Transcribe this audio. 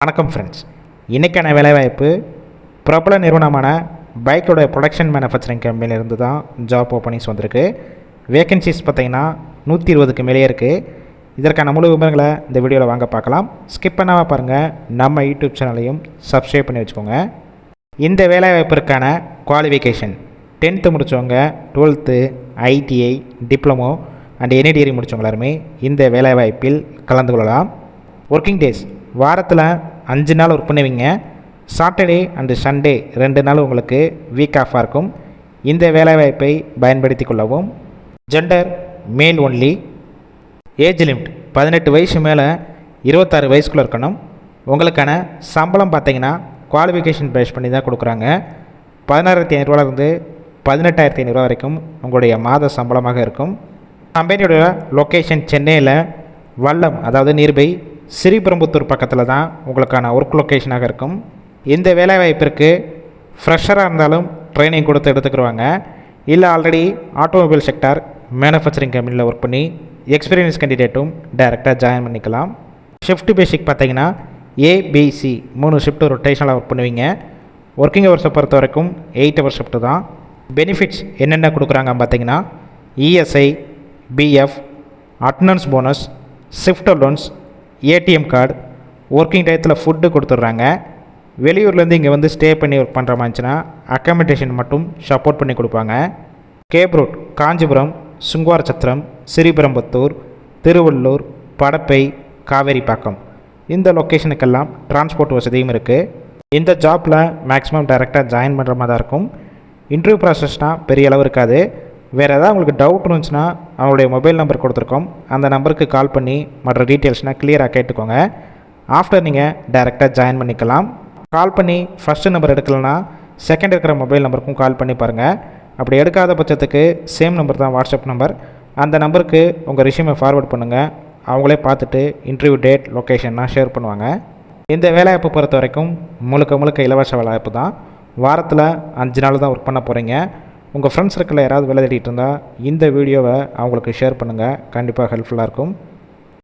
வணக்கம் ஃப்ரெண்ட்ஸ். இன்றைக்கான வேலைவாய்ப்பு பிரபல நிறுவனமான பைக்கோட ப்ரொடக்ஷன் மேனுஃபேக்சரிங் கம்பெனிலேருந்து தான் ஜாப் ஓப்பனிங்ஸ் வந்திருக்கு. வேகன்சிஸ் பார்த்திங்கன்னா 120க்கு மேலே இருக்குது. இதற்கான முழு விவரங்களை இந்த வீடியோவில் வாங்க பார்க்கலாம். ஸ்கிப் பண்ணாமல் பாருங்கள். நம்ம யூடியூப் சேனலையும் சப்ஸ்கிரைப் பண்ணி வச்சுக்கோங்க. இந்த வேலைவாய்ப்பிற்கான குவாலிஃபிகேஷன் 10th முடித்தவங்க, 12th, ITI, diploma and any degree முடித்தவங்க எல்லாருமே இந்த வேலைவாய்ப்பில் கலந்து கொள்ளலாம். ஒர்க்கிங் டேஸ் வாரத்தில் 5 நாள் ஒர்க் பண்ணுவீங்க. சாட்டர்டே அண்டு சண்டே 2 நாள் உங்களுக்கு வீக் ஆஃபாக இருக்கும். இந்த வேலைவாய்ப்பை பயன்படுத்தி கொள்ளவும். ஜெண்டர் மேல் ஒன்லி. ஏஜ் லிமிட் 18 வயசு மேலே 26 வயசுக்குள்ளே இருக்கணும். உங்களுக்கான சம்பளம் பார்த்தீங்கன்னா குவாலிஃபிகேஷன் பேஸ் பண்ணி தான் கொடுக்குறாங்க. 16,500 18,500 வரைக்கும் உங்களுடைய மாத சம்பளமாக இருக்கும். கம்பெனியோட லொக்கேஷன் சென்னையில் வல்லம், அதாவது நியர்பை ஸ்ரீபெரும்புத்தூர் பக்கத்தில் தான் உங்களுக்கான ஒர்க் லொக்கேஷனாக இருக்கும். இந்த வேலைவாய்ப்பிற்கு ஃப்ரெஷராக இருந்தாலும் ட்ரைனிங் கொடுத்து எடுத்துக்கிடுவாங்க. இல்லை ஆல்ரெடி ஆட்டோமொபைல் செக்டார் மேனுஃபேக்சரிங் கம்பெனியில் ஒர்க் பண்ணி எக்ஸ்பீரியன்ஸ் கேண்டிடேட்டும் டைரெக்டாக ஜாயின் பண்ணிக்கலாம். ஷிஃப்ட் பேசிக் பார்த்தீங்கன்னா ABC 3 ஷிஃப்ட் ரொட்டேஷனில் ஒர்க் பண்ணுவீங்க. ஒர்க்கிங் ஹவர்ஸை பொறுத்த வரைக்கும் 8 ஹவர் ஷிஃப்ட்டு தான். பெனிஃபிட்ஸ் என்னென்ன கொடுக்குறாங்க பார்த்தீங்கன்னா ESI, BF, attendance bonus, shift allowance, ATM card, working டயத்தில் ஃபுட்டு கொடுத்துட்றாங்க. வெளியூர்லேருந்து இங்கே வந்து ஸ்டே பண்ணி ஒர்க் பண்ணுற மாதிரிச்சுன்னா அக்காமடேஷன் மட்டும் சப்போர்ட் பண்ணி கொடுப்பாங்க. கேப் ரோட் காஞ்சிபுரம், சுங்குவார் சத்திரம், ஸ்ரீபெரும்புத்தூர், திருவள்ளூர், படப்பை, காவேரிப்பாக்கம் இந்த லொக்கேஷனுக்கெல்லாம் டிரான்ஸ்போர்ட் வசதியும் இருக்குது. இந்த ஜாப்பில் மேக்ஸிமம் டைரெக்டாக ஜாயின் பண்ணுற மாதிரி தான் இருக்கும். இன்டர்வியூ ப்ராசஸ்னால் பெரிய அளவு இருக்காது. வேறு ஏதாவது உங்களுக்கு டவுட் இருந்துச்சுன்னா அவங்களுடைய மொபைல் நம்பர் கொடுத்துருக்கோம், அந்த நம்பருக்கு கால் பண்ணி மற்ற டீட்டெயில்ஸ்னால் கிளியராக கேட்டுக்கோங்க. ஆஃப்டர் நீங்கள் டைரெக்டாக ஜாயின் பண்ணிக்கலாம். கால் பண்ணி ஃபஸ்ட்டு நம்பர் எடுக்கலைன்னா செகண்ட் இருக்கிற மொபைல் நம்பருக்கும் கால் பண்ணி பாருங்கள். அப்படி எடுக்காத பட்சத்துக்கு சேம் நம்பர் தான் வாட்ஸ்அப் நம்பர், அந்த நம்பருக்கு உங்கள் ரெஸ்யூமை ஃபார்வர்ட் பண்ணுங்கள். அவங்களே பார்த்துட்டு இன்டர்வியூ டேட், லொக்கேஷன்லாம் ஷேர் பண்ணுவாங்க. இந்த வேலைவாய்ப்பு பொறுத்த வரைக்கும் முழுக்க இலவச வேலைவாய்ப்பு தான். வாரத்தில் 5 நாள் தான் ஒர்க் பண்ண போகிறீங்க. உங்கள் ஃப்ரெண்ட்ஸ் சர்க்கிளில் யாராவது வேலை தேடிட்டு இருந்தால் இந்த வீடியோவை அவங்களுக்கு ஷேர் பண்ணுங்கள். கண்டிப்பாக ஹெல்ப்ஃபுல்லாக இருக்கும்.